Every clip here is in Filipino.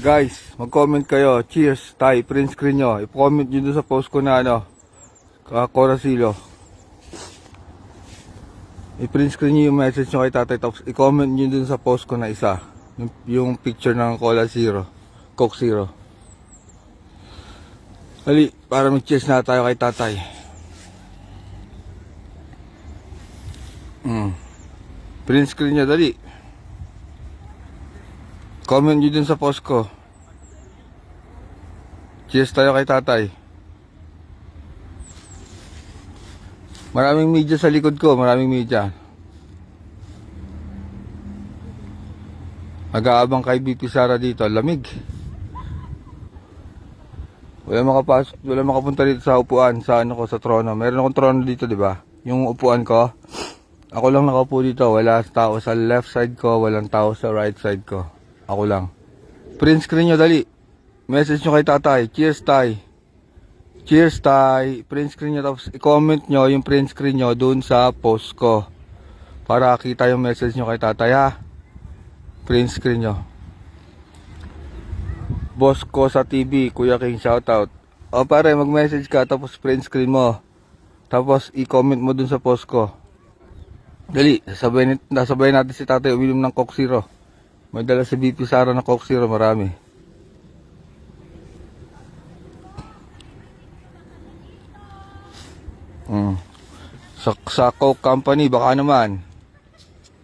Guys, mag-comment kayo. Cheers, tayo, print screen nyo. I-comment nyo dun sa post ko na Coracilo. I-print screen nyo yung message nyo kay tatay. Tapos i-comment nyo dun sa post ko na isa. Yung picture ng Cola Zero. Coke Zero. Dali, para mag-cheers na tayo kay tatay. Print screen nyo, dali. Comment nyo dun sa post ko. Cheers tayo kay tatay. Maraming media sa likod ko. Maraming media. Nag-aabang kay BP Sara dito. Lamig. Wala makapasok. Wala makapunta dito sa upuan. Sa sa trono. Meron akong trono dito, di ba? Yung upuan ko. Ako lang nakaupo dito. Wala tao sa left side ko. Walang tao sa right side ko. Ako lang. Print screen nyo, dali. Message nyo kay tatay. Cheers, tay. Cheers, tay. Print screen nyo. Tapos i-comment nyo yung print screen nyo dun sa post ko. Para kita yung message nyo kay tatay, ha. Print screen nyo. Boss ko sa TV, Kuya King, shoutout. O pare, mag-message ka. Tapos print screen mo. Tapos i-comment mo dun sa post ko. Dali. Nasabay natin si tatay uminom ng Coke Zero. May dala si BP Sara na Coke Zero, marami. Sa Coke Company, baka naman.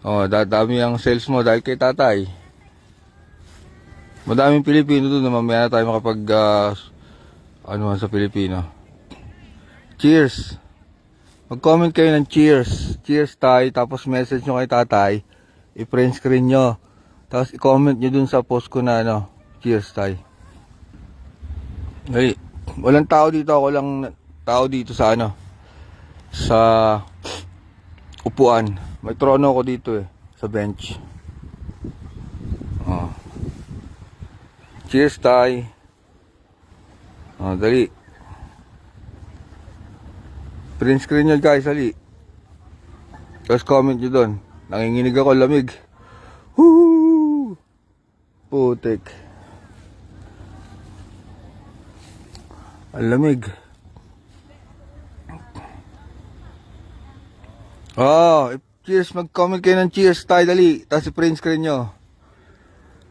Dadami ang sales mo dahil kay tatay. Madaming Pilipino doon na mamaya na tayo makapag sa Pilipino. Cheers. Mag-comment kayo ng cheers. Cheers, tay. Tapos message nyo kay tatay. I-print screen nyo. Tapos i-comment nyo dun sa post ko na cheers, tay. Hey, walang tao dito. Walang tao dito sa sa upuan. May trono ko dito sa bench. Cheers, tay. Dali. Print screen nyo, guys, dali. Tapos comment nyo dun. Nanginginig ako, lamig. Woo! Putik. Ang lamig. Cheers. Mag-comment kayo ng cheers, tayo, dali. Tapos i-print screen nyo.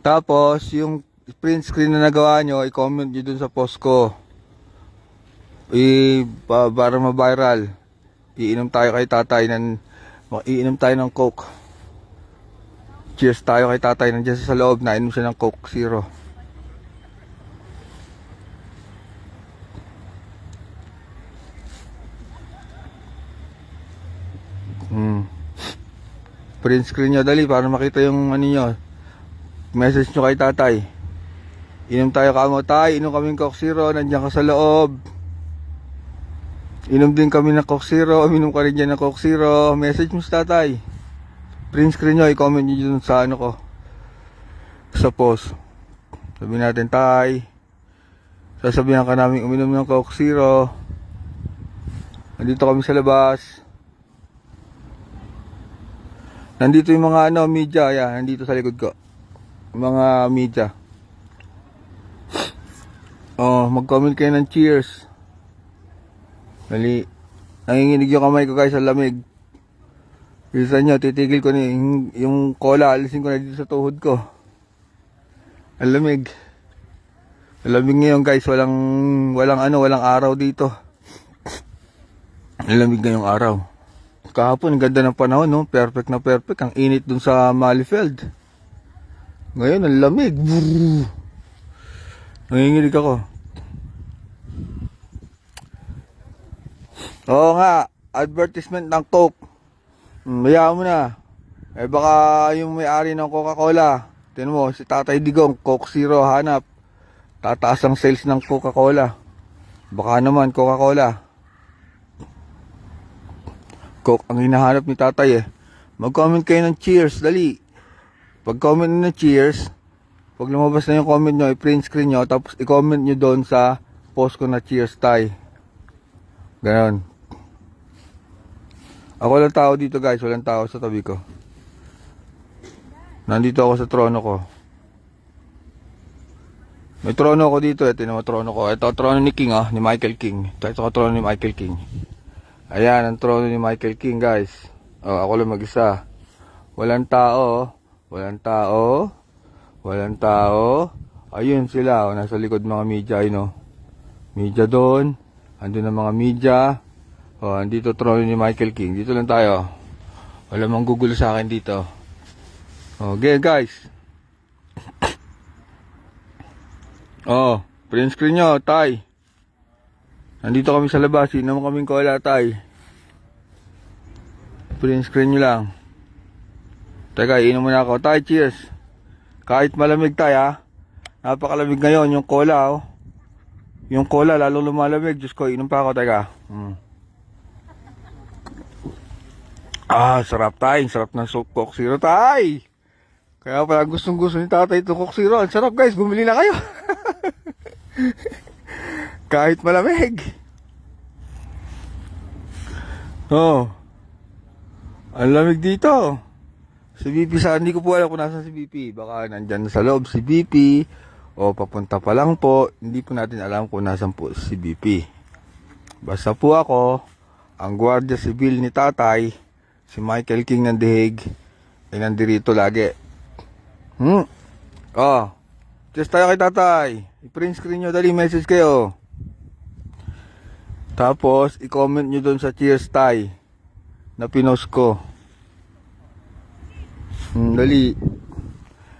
Tapos, yung print screen na nagawa nyo, i-comment nyo dun sa post ko. Para ma-viral. Iinom tayo kay tatay iinom tayo ng Coke. Cheers tayo kay tatay. Nandiyan sa loob, nainom siya ng Coke Zero. Print screen nyo, dali, para makita yung nyo. Message nyo kay tatay. Inom tayo kamo, tay. Inom kaming Coke Zero. Nandiyan ka sa loob. Inom din kami ng Coke Zero. Inom ka rin dyan ng Coke Zero. Message mo sa tatay. Print screen nyo, i-comment nyo dun sa ko. Sa post. Sabihin natin, tay. Sasabihan ka namin uminom ng Coke Zero. Nandito kami sa labas. Nandito yung mga media. Nandito sa likod ko. Mga media. Mag-comment kayo ng cheers. Dali. Nanginginig yung kamay ko, guys, sa lamig. Bisa nyo, titigil ko yung cola, alisin ko na dito sa tuhod ko. Ang lamig. Ang lamig ngayon, guys, walang araw dito. Ang lamig ngayong araw. Kahapon, ganda ng panahon, no? Perfect na perfect. Ang init dun sa Malifield. Ngayon, ang lamig. Brrr. Nanginginig ako. Oo nga, advertisement ng Coke. Bayaan mo na. Baka yung may-ari ng Coca-Cola. Tignan mo, si Tatay Digong, Coke Zero, hanap. Tataas ang sales ng Coca-Cola. Baka naman, Coca-Cola. Coke ang hinahanap ni Tatay Mag-comment kayo ng cheers, dali. Pag-comment nyo ng cheers, pag lumabas na yung comment nyo, i-print screen nyo, tapos i-comment nyo doon sa post ko na cheers, tay. Ganon. Ako lang tao dito, guys. Walang tao sa tabi ko. Nandito ako sa trono ko. May trono ako dito. Ito yung trono ko. Ito ang trono ni King, ni Michael King. Ito ang trono ni Michael King. Ayan, ang trono ni Michael King, guys. Ako lang mag-isa. Walang tao. Walang tao. Walang tao. Ayun sila. Nasa likod mga media, media doon. Andun ang mga media. Andito trono ni Michael King. Dito lang tayo. Wala mang gugulo sa akin dito. Okay, guys. Print screen nyo, tay. Nandito kami sa labas. Inom kaming cola, tay. Print screen nyo lang. Teka, inom muna ako. Tay, cheers. Kahit malamig, tay, ha. Napakalamig ngayon. Yung cola, Yung cola, lalong lumalamig. Diyos ko, inom pa ako, teka. Sarap, tay. Sarap ng Coke Zero, tay. Kaya pala gustong-gusto ni tatay itong Coke Zero. Ang sarap, guys. Bumili na kayo. Kahit malamig. Ang lamig dito. Si BP hindi ko po alam kung nasa si BP. Baka nandyan sa loob si BP. O papunta pa lang po. Hindi po natin alam kung nasan po si BP. Basta po ako, ang Guardia Civil ni tatay, si Michael King ng Dihig, ay nandirito lagi. Just tayo kay tatay. I-print screen nyo, dali, message kayo. Tapos, i-comment nyo dun sa cheers tay na pinost ko. Dali.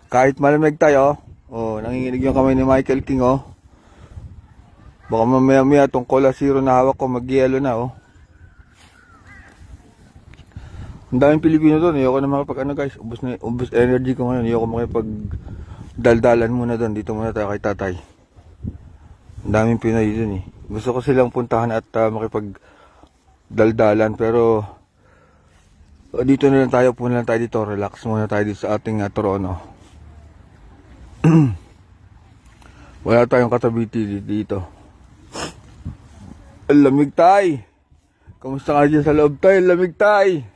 Kahit malamig tayo, nanginginig yung kamay ni Michael King, Baka mamaya tong Cola Zero na hawak ko, mag-yelo na, Ang daming Pilipino doon. Ayoko na guys. Ubus energy ko ngayon. Ayoko makipag-daldalan muna doon. Dito muna tayo kay tatay. Ang daming Pinoy doon, Gusto ko silang puntahan at makipag-daldalan. Pero, dito na lang tayo. Puna lang tayo dito. Relax muna tayo dito sa ating trono. Wala tayong katabi dito. Ang lamig, tay. Kamusta ka dyan sa loob, tay? Ang lamig, tay.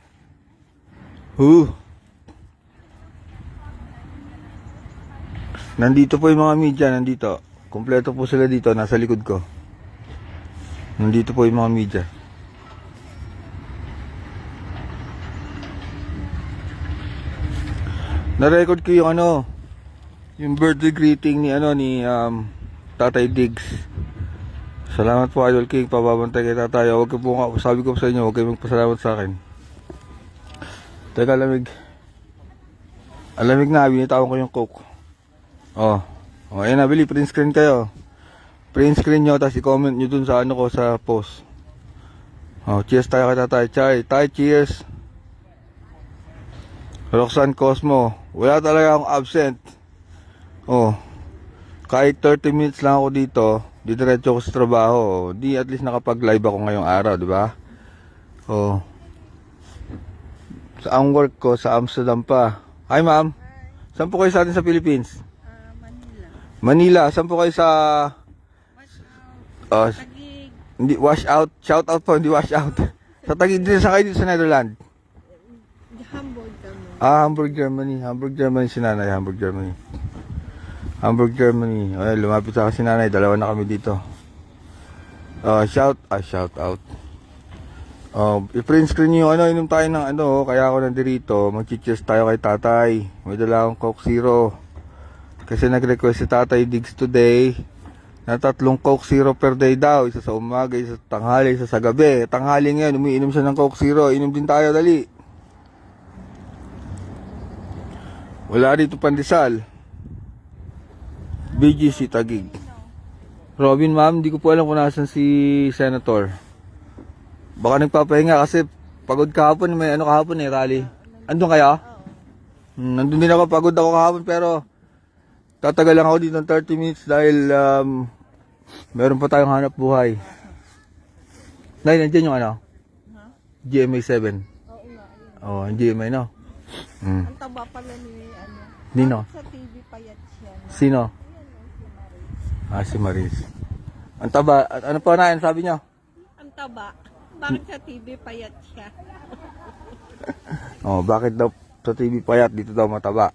Nandito po yung mga media, nandito. Kompleto po sila dito, nasa likod ko. Nandito po yung mga media. Na-record ko yung yung birthday greeting ni Tatay Diggs. Salamat po, Idol King, pababantay kay tatay. Huwag ka po, sabi ko sa inyo, huwag kayo magpasalamat sa akin. Teka, lamig. Alamig na, binitawan ko yung Coke. Ayan na, bili, print screen kayo. Print screen nyo, tapos i-comment nyo dun sa ko sa post. Cheers tayo kay tatay. Tay, cheers. Roxanne Cosmo, wala talaga akong absent. Kahit 30 minutes lang ako dito, diretso ko sa trabaho. Di at least nakapag-live ako ngayong araw, di ba? Ang work ko sa Amsterdam pa. Hi, ma'am. Saan po kayo sa atin sa Philippines? Manila. Saan po kayo sa... Taguig. Hindi, wash out. Shout out po, hindi wash out. Sa Taguig din, sa kayo dito sa Netherlands? Hamburg kami. Hamburg, Germany. Hamburg, Germany si nanay. Hamburg, Germany. Hamburg, Germany. Ay, lumapit sa akin si nanay. Dalawa na kami dito. Shout out. I-print screen nyo inom tayo ng kaya ako nandirito, mag-cheers tayo kay tatay. May dala akong Coke Zero. Kasi nag-request si Tatay Diggs today na 3 Coke Zero per day daw. Isa sa umaga, isa sa tanghali, isa sa gabi. Tanghali ngayon, umiinom siya ng Coke Zero. Inom din tayo, dali. Wala dito pandesal. BGC Taguig. Robin, ma'am, hindi ko po alam kung nasan si Senator. Baka nagpapahinga kasi pagod kahapon, may kahapon rally. Andun kaya? Nandun din ako, pagod ako kahapon pero tatagal lang ako dito ng 30 minutes dahil meron pa tayong hanap buhay. Nay, nandiyan yung GMA 7. Oo, GMA, no? Ang taba pala ni Nino? Sa TV payat siya. Sino? Si Maris. Ang taba, ano pa na yan, sabi niyo? Ang taba. Bakit sa TV payat siya? Bakit daw sa TV payat, dito daw mataba?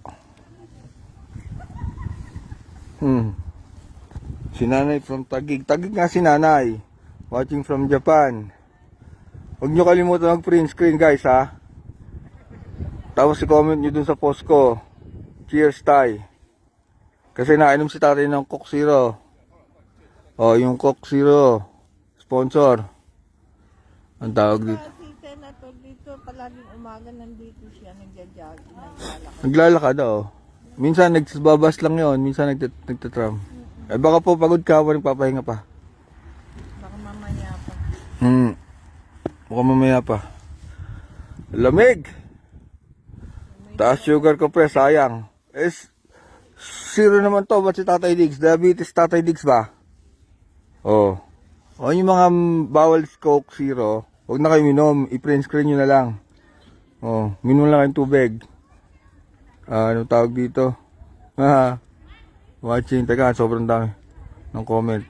Si Nanay from Taguig. Taguig nga si Nanay. Watching from Japan. Huwag nyo kalimutan mag-print screen guys ha. Tapos i-comment nyo dun sa post ko. Cheers Tay. Kasi nainom si tatay ng Coke Zero. O, yung Coke Zero. Sponsor. Ang tawag dito. Si Senator dito, palaging umaga nandito siya, nagja-jogging, naglalakad. Naglalakad o. Minsan nagbabas lang yon, minsan nagtatram. Eh baka po pagod ka pa, nagpapahinga pa. Baka mamaya pa. Baka mamaya pa. Lamig! Taas sugar ko pre, sayang. Zero naman to, ba't si Tatay Diggs? Diabetes Tatay Diggs ba? Oh. O yung mga bawal Coke Zero, huwag na kayo minom, i-print screen nyo na lang. Oh, minom lang kayong tubig. Ano tawag dito? Watching, teka, sobrang dami ng comment.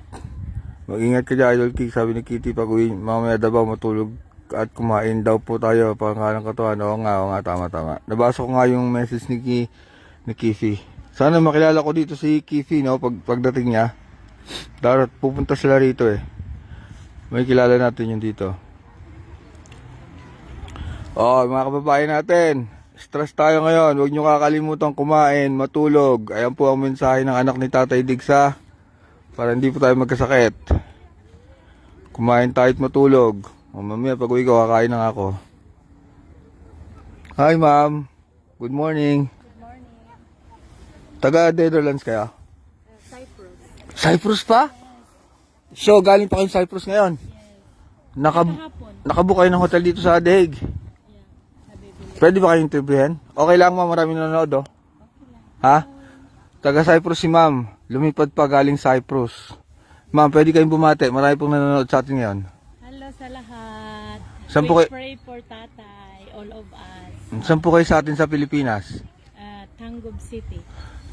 Mag-ingat ka dyan, Idol King, sabi ni Kitty, pag uwi, mamaya daw matulog at kumain daw po tayo, pangalang katuan. Oo nga, tama. Nabasa ko nga yung message ni Kiffy. Sana makilala ko dito si Kiffy, no, pagdating niya. Darat, pupunta sila rito eh. May kilala natin yung dito. Oh, mga kababayan natin, stress tayo ngayon. Huwag nyo kakalimutan kumain, matulog. Ayan po ang mensahe ng anak ni Tatay Diggs ha. Para hindi po tayo magkasakit. Kumain tayo at matulog. O, mamaya pag uwi ko, kakain na ako. Hi ma'am. Good morning. Good morning. Taga Netherlands kaya? Cyprus. Cyprus pa? So, galing pa kayong Cyprus ngayon? Nakabook kayo ng hotel dito sa The Hague? Pwede ba kayong interviewin? Okay lang ma'am, maraming nanonood oh. Ha? Taga Cyprus si ma'am. Lumipad pa galing Cyprus. Ma'am, pwede kayong bumate. Marami pong nanonood sa atin ngayon. Hello sa lahat. Saan po We kayo? pray for tatay, all of us. Saan po kayo sa atin sa Pilipinas? Tangub City.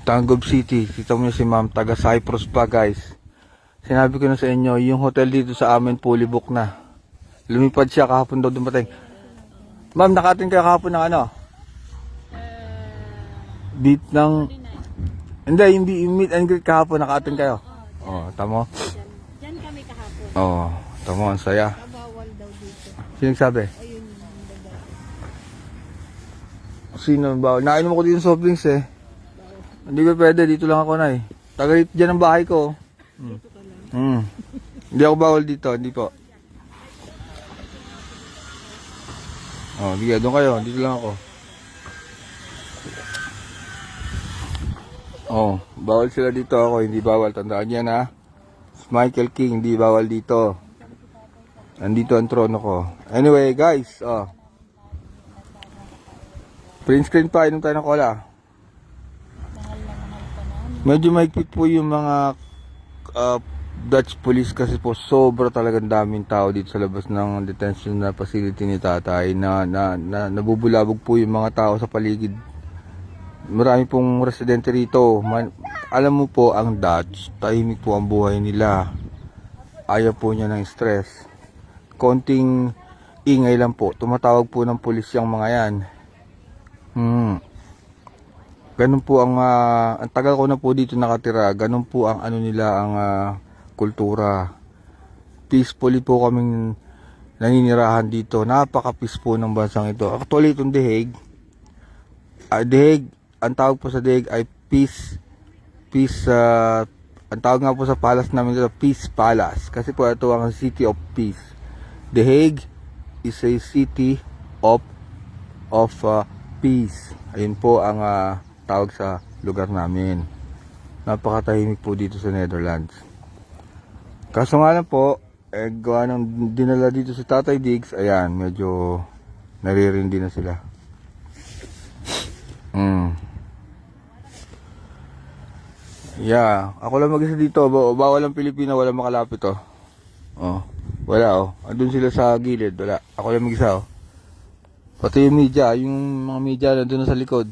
Tangub City. Kita mo niyo si ma'am, taga Cyprus pa guys. Sinabi ko na sa inyo, yung hotel dito sa amin fully book na. Lumipad siya kahapon daw dumating. Ma'am, nakatin kayo kahapon ng ano? Beat ng... Hindi, yung meet and greet kahapon, nakatin kayo. Tamo? Diyan kami kahapon. Tamo, ang saya. Bawal daw dito. Sino nagsabi? Ayun yung dagat. Sino ba? Nainom ako dito ng soft drinks eh. Hindi ba pwede, dito lang ako na eh. Taga dyan ang bahay ko. Hindi ako bawal dito, hindi po. Sige, doon kayo, dito lang ako. Bawal sila dito, ako hindi bawal. Tandaan yan ha. Michael King, hindi bawal dito. Nandito ang trono ko. Anyway guys, print screen pa, inom tayo ng cola. Medyo mahigpit po yung mga Dutch police kasi po sobra talagang daming tao dito sa labas ng detention na facility ni tatay na nabubulabog po yung mga tao sa paligid. Marami pong residente rito. Alam mo po ang Dutch, tahimik po ang buhay nila. Ayaw po niya ng stress. Konting ingay lang po, tumatawag po ng pulis yung mga yan. Ganun po ang tagal ko na po dito nakatira. Ganun po ang ano nila ang kultura. Peacefully po kaming naninirahan dito. Napaka-peace po ng bansang ito. Actually itong The Hague, ang tawag po sa The Hague ay peace, ang tawag nga po sa palace namin ito, Peace Palace. Kasi po ito ang City of Peace. The Hague is a city of peace. Ayun po ang tawag sa lugar namin. Napakatahimik po dito sa Netherlands. Kaso nga lang po, gawa ng dinala dito si Tatay Diggs, ayan, medyo naririndi na sila. Yeah, ako lang mag-isa dito. Bawal ang Pilipino, wala makalapit wala andun sila sa gilid, wala. Ako lang mag-isa Pati yung media, yung mga media nandun na sa likod.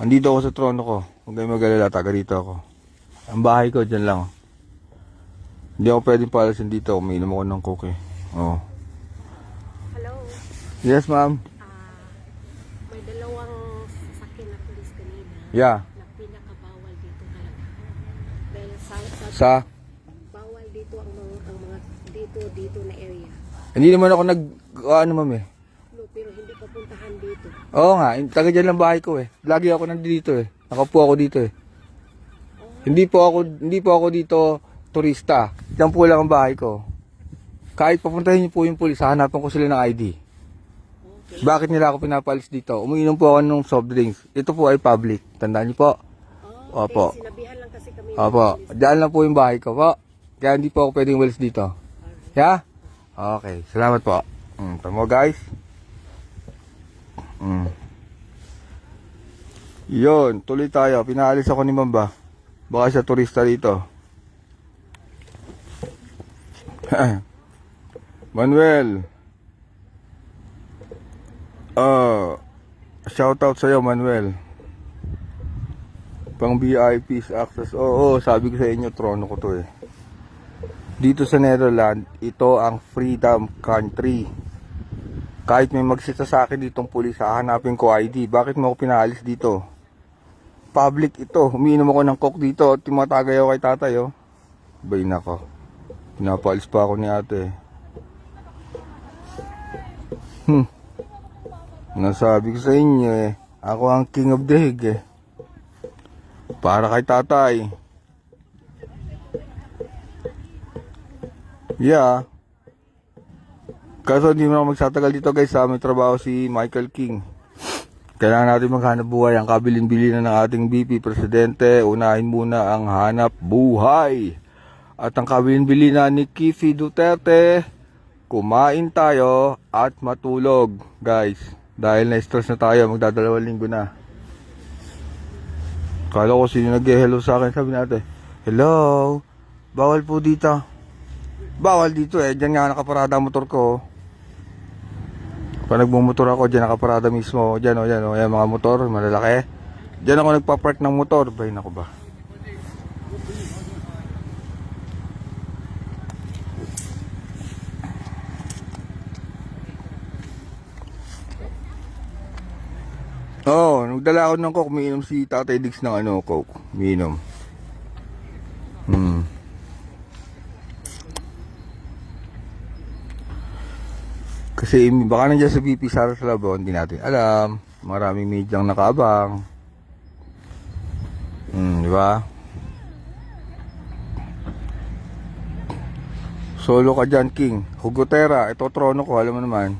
Andito ako sa trono ko. Huwag kayong mag-alala, taga dito ako. Ang bahay ko, dyan lang. Hindi ako pwedeng palasin dito. Umiinom ako ng coke eh. Hello. Yes, ma'am. May dalawang sasakyan na pulis kanina Yeah. na pinakabawal dito talaga. Dahil sa Sa? dito ang mga dito na area. Hindi naman ako ano ma'am eh. No, pero hindi ka puntahan dito. Oo nga, taga dyan lang bahay ko eh. Lagi ako nandito eh. Nakapo ako dito eh. Hindi po ako dito turista. Diyan po lang ang bahay ko. Kahit papuntahin niyo po yung pulis, hahanapan ko sila ng ID. Okay. Bakit nila ako pinapalis dito? Umiinom po ako ng soft drinks. Ito po ay public. Tandaan niyo po. Oh, Opo. okay. Sinabihan lang kasi kami. Opo. Diyan lang po yung bahay ko po. Kaya hindi po ako pwedeng walis dito. Yeah? Okay. Salamat po. Tama guys. Yun. Tuloy tayo. Pinaalis ako ni Mamba. Baka siya turista dito. Manuel. Shout out sa'yo, Manuel. Pang VIP's access. Oo, sabi ko sa inyo, trono ko to eh. Dito sa Netherlands, ito ang freedom country. Kahit may magsita sa akin ditong pulis, hahanapin ko ID. Bakit mo ako pinaalis dito? Public ito. Umiinom ako ng coke dito at tumatagay ako kay tatay, oh. Bay nako. Pinapaalis pa ako ni ate. Nasabi ko sa inyo eh. Ako ang king of the hill eh. Para kay tatay. Yeah. Kaso hindi mo ako magsatagal dito guys, may trabaho si Michael King. Kailangan natin maghanap buhay. Ang kabilin-bilin ng ating VP Presidente, unahin muna ang hanap buhay. At ang kabilin-bilin ni Kifi Duterte, kumain tayo at matulog guys. Dahil na-stress na tayo, magdadalawang linggo na. Kala ko sino nag-hello sa akin, sabi natin, hello, bawal po dito. Bawal dito eh, dyan nga nakaparada ang motor ko. Pag nagmumotor ako, dyan nakaparada mismo. Dyan o, yan mga motor, malalaki. Dyan ako nagpa-park ng motor. Bay nako ba. Nagdala ako ng coke, umiinom si Tatay Diggs ng coke. Umiinom. Kasi baka nandiyan sa VP Sara sa labo, hindi natin alam. Maraming medyang nakaabang. Di ba? Solo ka dyan, King. Hugotera, ito trono ko, alam mo naman.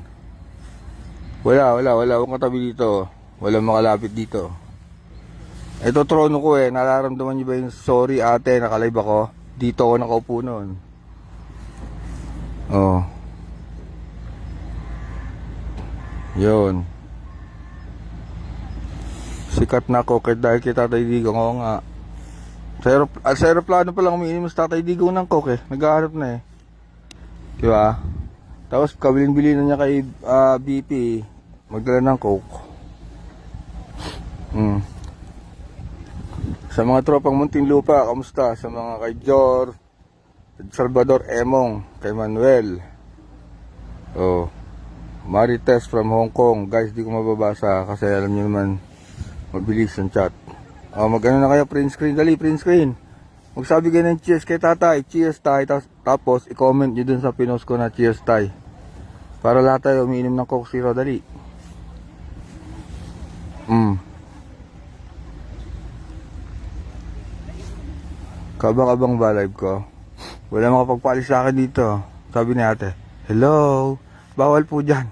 Wala akong katabi dito. Wala makalapit dito. Ito trono ko eh, nararamdaman niyo ba yung sorry ate, nakalive ako? Dito ako nakaupo noon. Oh. Yun. Sikat na ako dahil kay Tatay Digong. Oo nga. Sa aeroplano pa lang umiinom sa Tatay Digong ng coke eh. Naghahanap na eh. Diba? Tapos kabilin-bilin na niya kay BP. Magdala ng coke. Sa mga tropang Muntinlupa, kamusta? Sa mga kay Jor, Salvador Emong, kay Manuel. Oh. Marites from Hong Kong. Guys, di ko mababasa kasi alam niyo naman mabilis ang chat. Mag-ano na kayo, print screen. Dali, print screen. Magsabi kayo ng cheers kay tatay. Cheers tay. Tapos, i-comment nyo dun sa pinost ko na cheers tay. Para lahat tayo umiinom ng Coke Zero. Dali. Kabang-abang ba live ko? Wala makapagpalis sa akin dito. Sabi ni ate, hello. Bawal po dyan.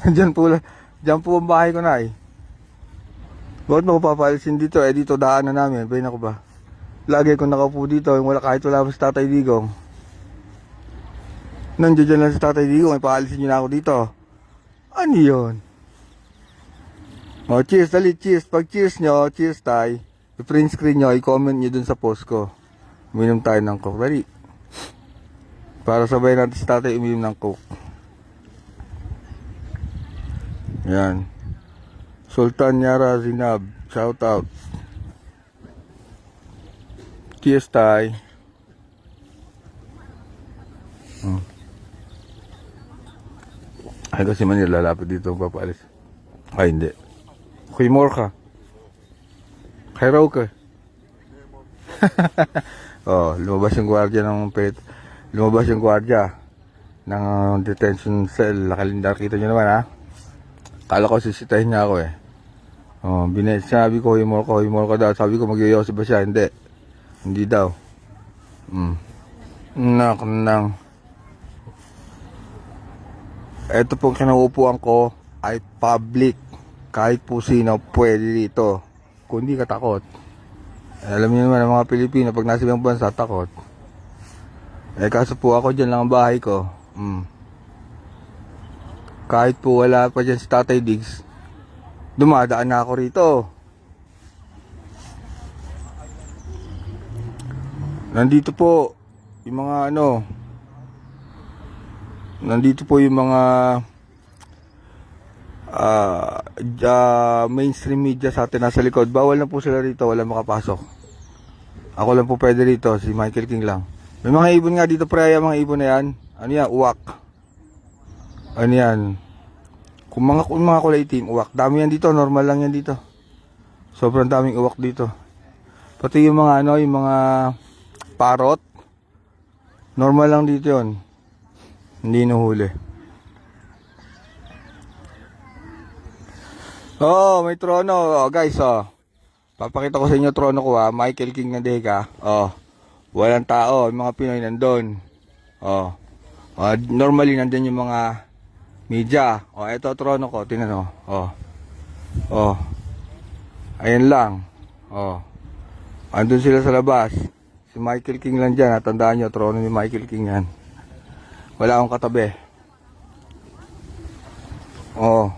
Diyan po ang bahay ko na eh. Bakit mo ko papalisin dito? Dito daanan namin. Bayin ako ba? Lagi ko nakaupo dito. Kahit wala pa si Tatay Digong. Nandiyan dyan lang si Tatay Digong. Paalisin nyo na ako dito. Ano yun? Cheers. Dali, cheers. Pag cheers nyo, cheers tay. I-print screen nyo, i-comment nyo dun sa post ko. Uminom tayo ng coke. Dali. Para sabay natin si tatay uminom ng coke. Yan. Sultan Yara Zinab. Shout out. Cheers tay. Ay kasi Manila lalapit dito papaalis. Ay hindi. Okay more ka. Kay raw ka. Oh, lumabas yung gwardiya ng detention cell. Nakalindar, kita nyo naman ha. Kala ko sisitahin niya ako eh. Oh, sabi ko, humor ko daw. Sabi ko, mag-yoyosi ba siya? Hindi daw. Nang. Ito pong kinauupuan ko ay public. Kahit po sino pwede dito. Kung hindi ka takot. Alam niyo naman ang mga Pilipino, pag nasa ibang bansa, takot. Kaso po ako, dyan lang ang bahay ko. Kahit po wala pa dyan si Tatay Diggs, dumadaan na ako rito. Nandito po yung mga nandito po yung mga mainstream media sa atin nasa likod. Bawal na po sila rito, wala makapasok. Ako lang po pwede rito, si Michael King lang. May mga ibon nga dito, pre, mga ibon na yan. Ano yan? Uwak. Ano yan? Kung mga kulay itim, uwak. Dami yan dito, normal lang yan dito. Sobrang daming uwak dito. Pati yung mga yung mga parrot. Normal lang dito yon. Hindi nuhuli. Oh, may trono. Oh, guys, oh. Papakita ko sa inyo trono ko ha. Michael King na Deka. Oh. Walang tao, yung mga Pinoy nandun. Oh. Normally nandun yung mga media. Oh, ito trono ko, tingnan mo. Oh. Oh. Ayan lang. Oh. Andun sila sa labas. Si Michael King lang dyan. Tandaan nyo, trono ni Michael King yan. Wala akong katabi. Oh.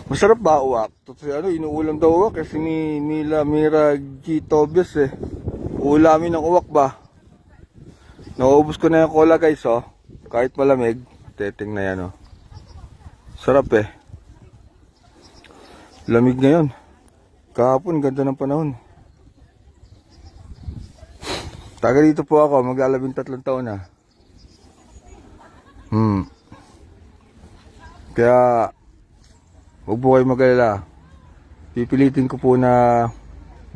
Masarap ba uwak? Inuulam daw uwak kasi ni Mira G. Tobias eh. Ulamin ng uwak ba? Naubos ko na yung cola guys oh. Kahit malamig, teteng na yan oh. Sarap eh. Lamig ngayon. Kahapon, ganda ng panahon. Taga dito po ako, mag-13 taon na. Kaya huwag po kayo mag-alala. Pipilitin ko po na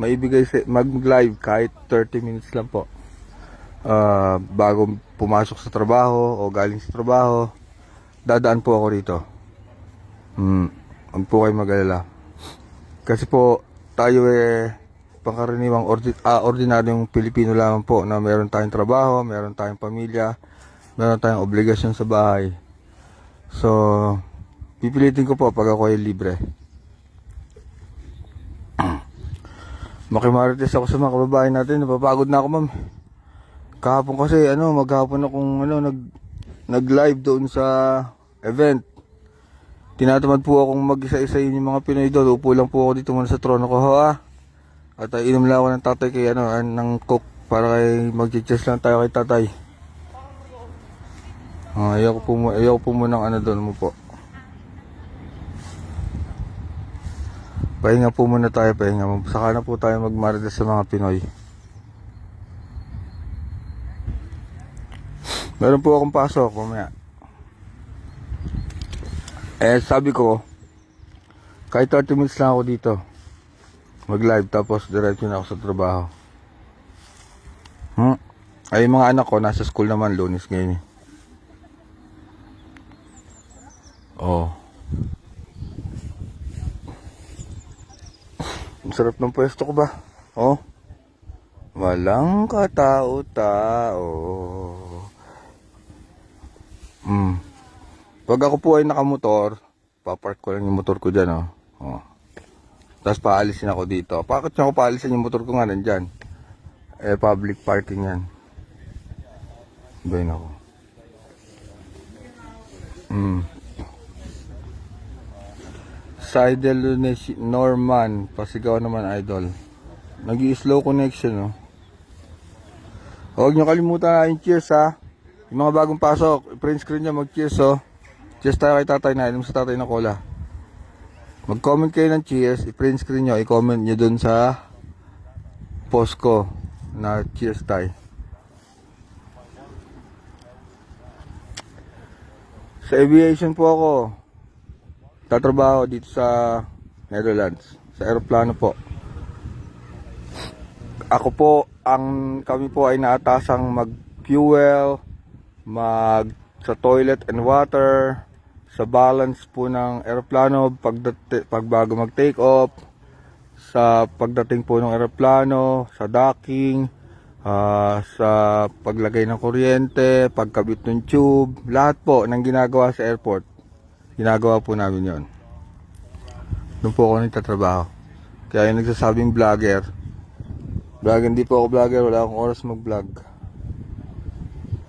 mag-live kahit 30 minutes lang po. Bago pumasok sa trabaho o galing sa trabaho, dadaan po ako rito. Huwag po kayo mag-alala. Kasi po tayo pangkaraniwang ordinaryong Pilipino lamang po na meron tayong trabaho, meron tayong pamilya, meron tayong obligasyon sa bahay. So, pipilitin ko po pag ako ay libre. Makimarites ako sa mga kababayan natin. Napapagod na ako, ma'am. Kahapon kasi, maghapon akong nag-live doon sa event. Tinatamad po akong mag-isa-isa yung mga Pinoy doon. Upo lang po ako dito muna sa trono ko, ha? At inom lang ako ng tatay kay ng cook para kay mag-chess lang tayo kay tatay. Ayoko po muna ng doon mo po. Pahinga po muna tayo, pahinga. Saka na po tayo magmarites sa mga Pinoy. Meron po akong pasok, mamaya. Sabi ko, kahit 30 minutes lang ako dito. Mag-live, tapos diretso na ako sa trabaho. Ay, mga anak ko, nasa school naman, Lunes ngayon. Oh. Ang sarap ng pwesto ko ba? Oh. Walang katao-tao. Pag ako po ay nakamotor, papark ko lang yung motor ko dyan, oh. Tapos paalisin ako dito. Bakit niya ako paalisin yung motor ko nga nandyan? Public parking yan. Bayin ako. Sidel Norman, pasigaw naman idol. Nag-i-slow connection, oh. Huwag nyo kalimutan yung cheers, ha. Yung mga bagong pasok, print screen nyo, mag-cheers, oh. Cheers tayo kay tatay, nainom sa tatay ng cola. Mag-comment kayo ng cheers, i-print screen nyo, i-comment nyo dun sa post ko na cheers tayo. Sa aviation po ako. Tatrabaho dito sa Netherlands. Sa aeroplano po. Kami po ay naatasang mag-fuel, sa toilet and water, sa balance po ng aeroplano pag bago mag-take off, sa pagdating po ng aeroplano, sa docking, sa paglagay ng kuryente, pagkabit ng tube, lahat po ng ginagawa sa airport, ginagawa po namin yon. Doon po ako nagtatrabaho. Kaya yung nagsasabing vlogger, hindi po ako vlogger, wala akong oras mag-vlog.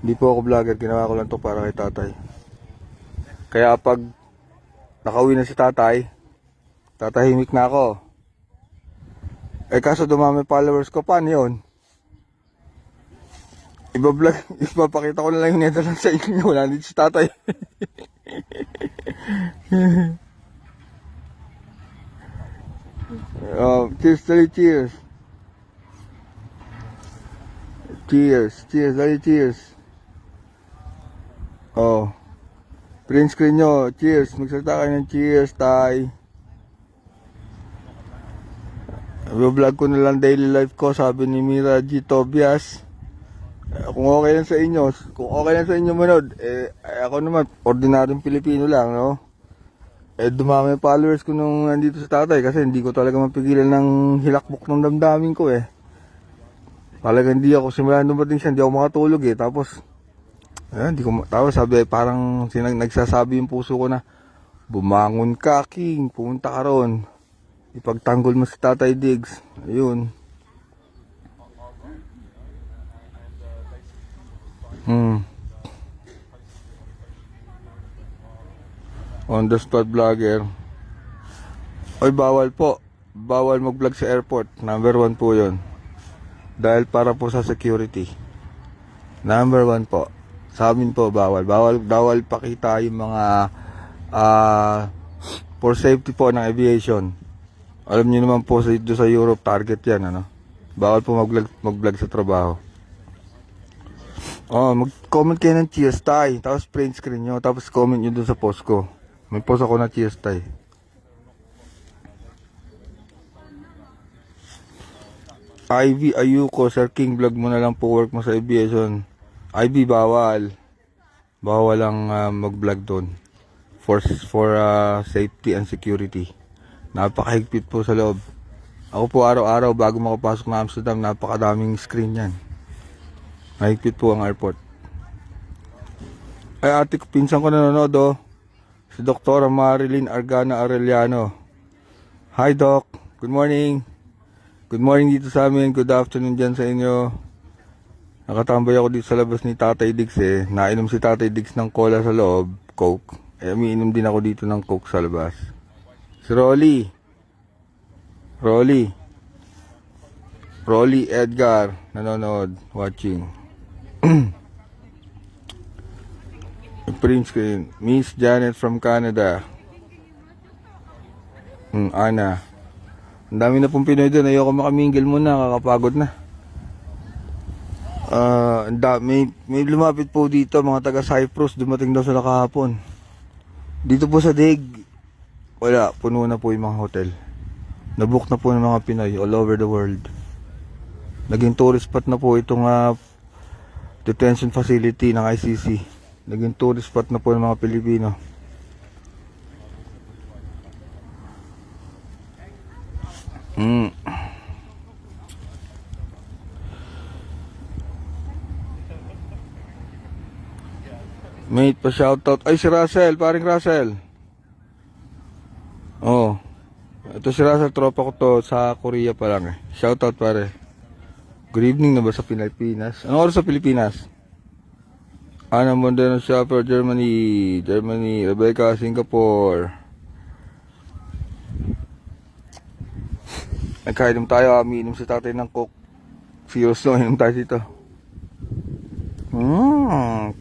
Hindi po ako vlogger, ginawa ko lang to para kay tatay. Kaya pag nakauwi na si tatay, tatahimik na ako. Kaso dumami followers ko, paano yun? Iba-vlog, ipapakita ko na lang yung Netherlands sa inyo, wala dito si tatay. Cheers, dali, cheers. Cheers, dali, cheers. Print screen nyo, cheers. Magsalita kayo ng cheers, tay. Vlog ko na lang daily life ko, sabi ni Mira G. Tobias. Kung okay lang sa inyo manood, ako naman, ordinaryong Pilipino lang, no? Dumami yung followers ko nung nandito sa tatay kasi hindi ko talaga mapigilan ng hilakbok ng damdamin ko Talagang hindi ako, simula dumating siya, hindi ako makatulog Tapos, tapos sabi, parang nagsasabi yung puso ko na, bumangon ka, King, pumunta ka ron. Ipagtanggol mo si Tatay Diggs. Ayun. On the spot vlogger. Oy, bawal po. Bawal mag-vlog sa airport. Number 1 po yun. Dahil para po sa security. Number 1 po. Sa amin po, bawal. Bawal pakita yung mga for safety po ng aviation. Alam niyo naman po dito sa Europe, target yan, ano? Bawal po mag-vlog sa trabaho. Mag-comment kayo ng cheers tay. Tapos print screen nyo. Tapos comment nyo dun sa post ko. May post ako na cheers tay. Ivy Ayuko, Sir King, vlog mo na lang po work mo sa aviation. Ivy, bawal. Bawal lang mag-vlog doon. For safety and security. Napakahigpit po sa loob. Ako po araw-araw bago makapasok na Amsterdam, napakadaming screen yan. Mahigpit po ang airport. Ate ko, pinsan ko nanonood si Dr. Marilyn Argana Arellano. Hi Doc, good morning. Good morning dito sa amin, good afternoon dyan sa inyo. Nakatambay ako dito sa labas ni Tatay Diggs Nainom si Tatay Diggs ng cola sa loob, Coke. Umiinom din ako dito ng Coke sa labas. Si Rolly Edgar, nanonood, watching. Print screen. Miss Janet from Canada. Ana. Ang dami na pong Pinoy doon. Ayoko makamingle muna. Kakapagod na. May lumapit po dito. Mga taga Cyprus. Dumating daw sila kahapon. Dito po sa Dig. Wala. Puno na po yung mga hotel. Nabook na po ng mga Pinoy all over the world. Naging tourist spot na po itong detention facility ng ICC. Naging tourist spot na po ng mga Pilipino. Mate, pa shoutout. Ay, si Russell, paring Russell. Ito si Russell, tropa ko to sa Korea pa lang Shoutout pare. Good evening na ba sa Pilipinas? Anong oras sa Pilipinas? Ana Mondeno Shopper, Germany, Rebecca, Singapore. Nagkainom tayo, umiinom si tatay ng Coke. Serious no, inom tayo dito. Ang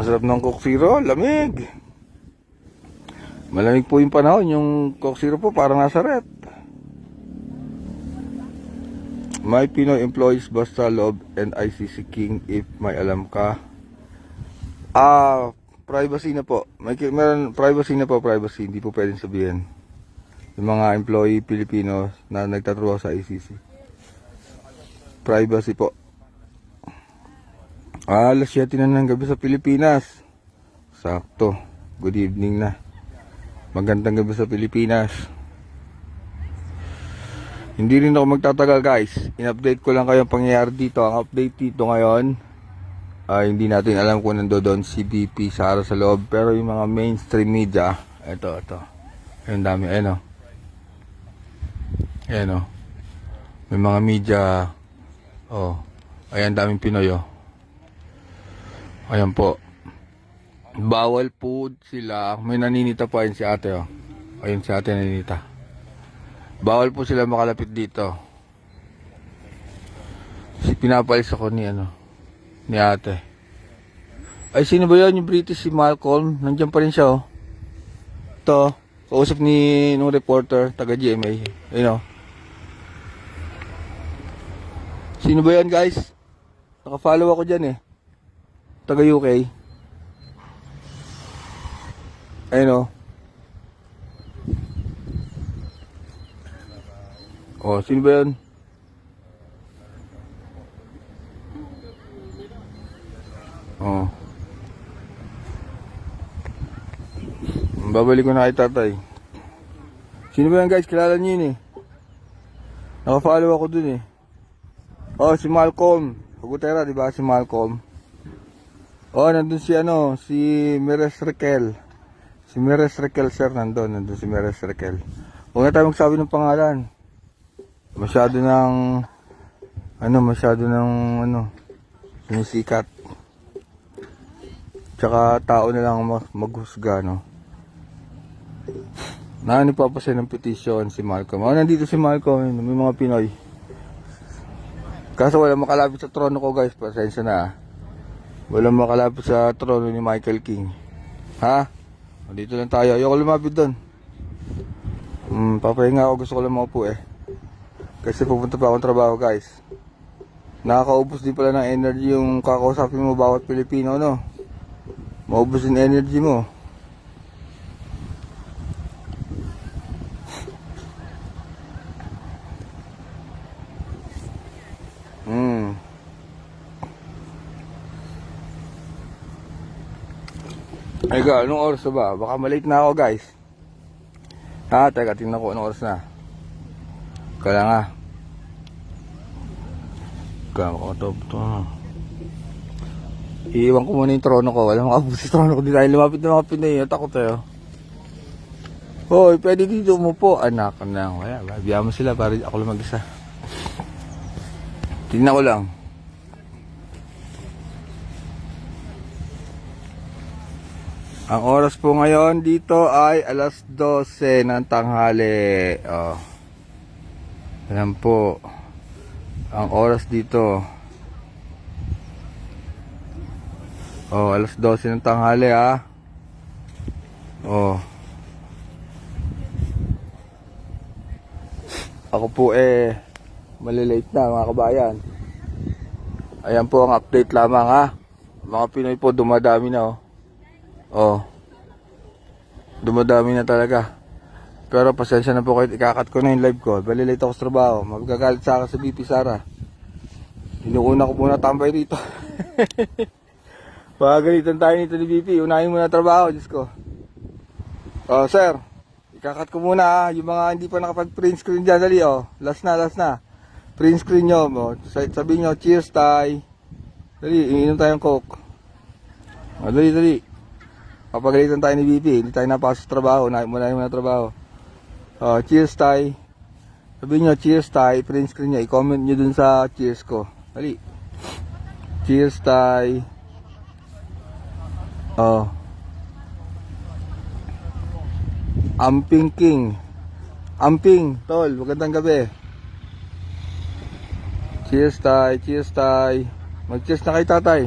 sarap ng Coke Zero, lamig. Malamig po yung panahon, yung Coke Zero po parang nasa rep. May Pinoy employees basta loob and ICC King if may alam ka. Privacy na po. Meron privacy na po, privacy. Hindi po pwedeng sabihin. yung mga employee Pilipino na nagtatrabaho sa ICC. Privacy po. Alas 7 na ng gabi sa Pilipinas. Sakto. Good evening na. Magandang gabi sa Pilipinas. Hindi rin ako magtatagal guys. In-update ko lang kayo ang pangyayari dito. Ang update dito ngayon ay hindi natin alam kung nandoon si BP Sara sa loob. Pero yung mga mainstream media, ito. Ayun dami, ayun o. Ayan o. May mga media. Oh. Ayan daming Pinoy o. Ayan po. Bawal po sila. May naninita pa yun si ate o. Ayun si ate naninita. Bawal po sila makalapit dito. Pinapalis ako ni ate. Ay sino ba yun? Yung British si Malcolm. Nandiyan pa rin siya o. Ito. Kausap ni nung reporter taga GMA. Ayun o. Sino ba yan guys? Naka-follow ako dyan eh. Taga UK. Ayun o. Oh, sino ba yan? Oh. Babalik ko na kay tatay. Sino ba yan guys? Kilala niyo yun eh. Naka-follow ako dun eh. Oh, si Malcolm. Pagutera, di ba? Si Malcolm. Oh, nandun si si Mires Rekel. Si Mires Rekel, sir, nandun si Mires Rekel. Huwag na tayo magsabi ng pangalan. Masyado ng sinisikat. Tsaka tao na lang maghusga, no? Nagpapasay ng petisyon si Malcolm. Oh, nandito si Malcolm, may mga Pinoy. Kaso wala makalapit sa trono ko guys, pasensya na. Wala makalapit sa trono ni Michael King. Ha? Dito lang tayo. Ayoko lumapit doon. Papahinga ako, gusto ko lang maupo eh. Kasi pupunta pa akong trabaho guys. Nakakaubos din pala ng energy yung kakausapin mo bawat Pilipino, no? Maubos din energy mo. Ay ga, anong oras na ba? Baka malate na ako guys. Ha, teka, tingnan ko anong oras na. Kaya nga. Ito. Iiwan ko muna yung trono ko. Wala makabuti sa trono ko. Di tayo lumapit na mga Pinoy. Takot tayo. Hoy, pwede dito umupo. Anak na. Wala, biya mo sila para ako lang mag-isa. Tingnan ko lang. Ang oras po ngayon dito ay alas 12 ng tanghali. Oh. Ayan po. Ang oras dito. Oh, alas 12 ng tanghali ha. Oh. Ako po malilate na mga kabayan. Ayan po ang update lamang ha. Mga Pinoy po dumadami na oh. Oh. Dumadami na talaga. Pero pasensya na po kayo, ikakat ko na yung live ko. Balilate ako sa trabaho. Magagalit sa akin sa BP Sara. Inuuna ko muna tambay rito. Pagalitan tayo nito ni BP. Unahin muna trabaho, Diyos ko. Oh, sir. Ikakat ko muna ha. Yung mga hindi pa nakapag-print screen dyan. Dali oh. Last na. Print screen nyo. Oh. Sabihin nyo, cheers tay. Dali, iinom tayong coke. Oh, dali. Papagalitan tayo ni BP. Hindi tayo napasok sa trabaho. Unahin muna trabaho. Oh, cheers tay. Sabihin nyo, cheers tay. Print screen nyo. I-comment nyo dun sa cheers ko. Dali. Cheers tay. Oh. Amping King. Amping, tol. Magandang gabi. Cheers tay. Mag-cheers na kay tatay.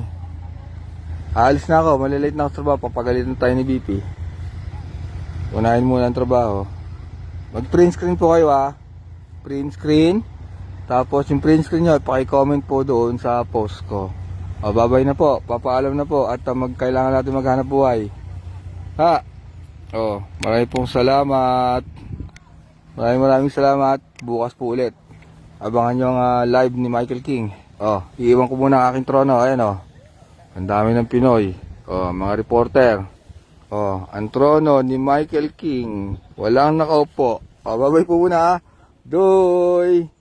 Aalis na ako. Malilate na ako sa trabaho. Papagalitan tayo ni BP. Unahin muna ang trabaho. Mag-print screen po kayo ha. Print screen. Tapos yung print screen nyo, paki-comment po doon sa post ko. O, babay na po. Papaalam na po. At kailangan natin maghanap buhay. Ha? O, marami pong salamat. Maraming salamat. Bukas po ulit. Abangan nyo ang live ni Michael King. Oh, iiwan ko muna ang aking trono. Ayan oh. Ang dami ng Pinoy. Oh, mga reporter. Oh, ang trono ni Michael King. Walang nakaupo. Oh, babay po muna. Doy!